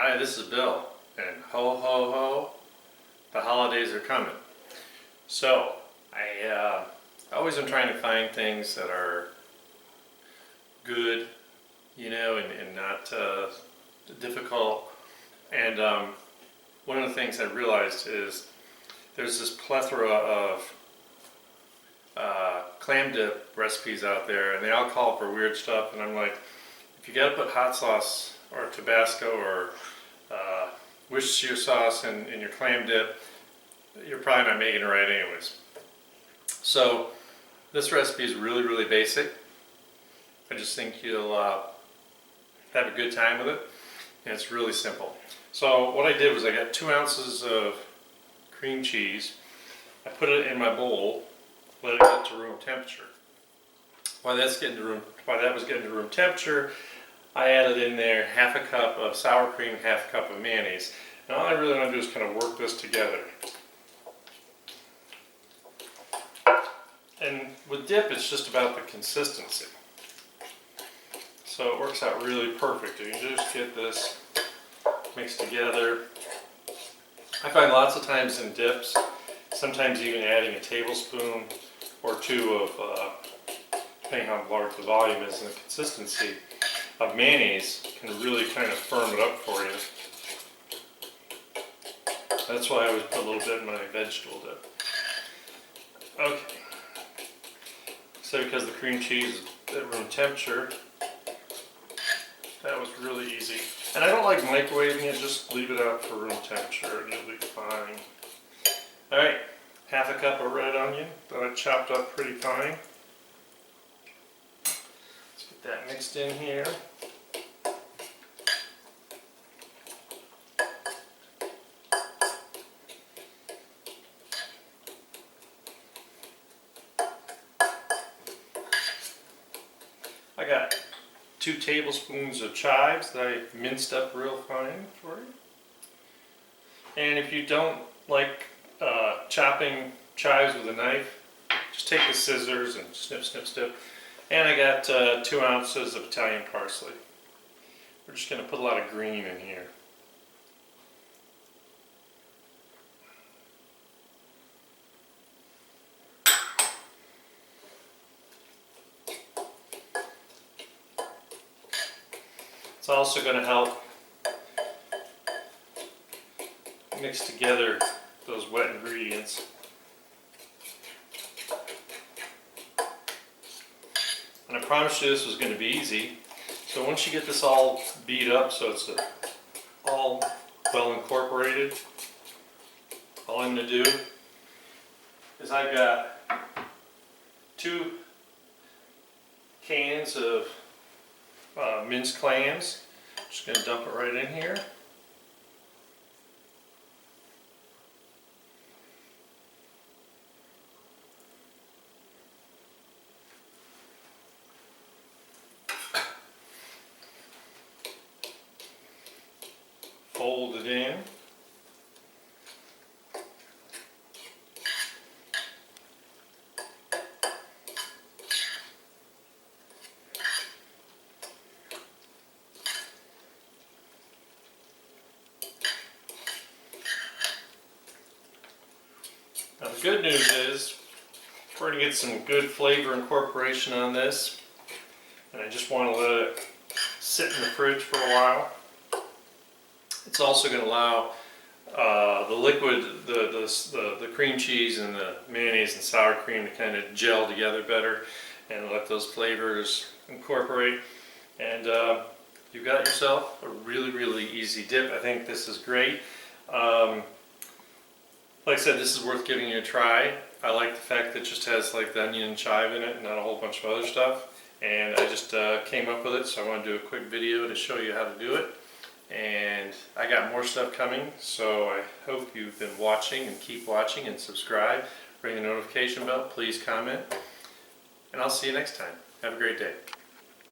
Hi, this is Bill, and ho ho ho, the holidays are coming. So, I always am trying to find things that are good, and not difficult. And one of the things I realized is there's this plethora of clam dip recipes out there, and they all call for weird stuff, and I'm like, if you gotta put hot sauce or Tabasco or Worcestershire sauce in your clam dip, you're probably not making it right anyways. So this recipe is really, really basic. I just think you'll have a good time with it, and it's really simple. So what I did was I got 2 ounces of cream cheese. I put it in my bowl, let it get to room temperature. While that was getting to room temperature, I added in there half a cup of sour cream, half a cup of mayonnaise. And all I really want to do is kind of work this together. And with dip, it's just about the consistency. So it works out really perfect. You can just get this mixed together. I find lots of times in dips, sometimes even adding a tablespoon or 2 of, depending how large the volume is and the consistency, of mayonnaise can really kind of firm it up for you. That's why I always put a little bit in my vegetable dip. Okay. So because the cream cheese is at room temperature, that was really easy. And I don't like microwaving it, just leave it out for room temperature and you'll be fine. Alright, half a cup of red onion that I chopped up pretty fine. Let's get that mixed in here. I got 2 tablespoons of chives that I minced up real fine for you. And if you don't like chopping chives with a knife, just take the scissors and snip, snip, snip. And I got 2 ounces of Italian parsley. We're just going to put a lot of green in here. It's also going to help mix together those wet ingredients. And I promised you this was going to be easy. So once you get this all beat up so it's all well incorporated, all I'm going to do is I've got 2 cans of minced clams. Just going to dump it right in here. Fold it in. Now the good news is we're going to get some good flavor incorporation on this, and I just want to let it sit in the fridge for a while. It's also going to allow the liquid, the cream cheese and the mayonnaise and sour cream to kind of gel together better and let those flavors incorporate. And you've got yourself a really, really easy dip. I think this is great. Like I said, this is worth giving you a try. I like the fact that it just has like the onion and chive in it and not a whole bunch of other stuff. And I just came up with it, so I want to do a quick video to show you how to do it. And I got more stuff coming, so I hope you've been watching and keep watching and subscribe. Ring the notification bell, please comment. And I'll see you next time. Have a great day.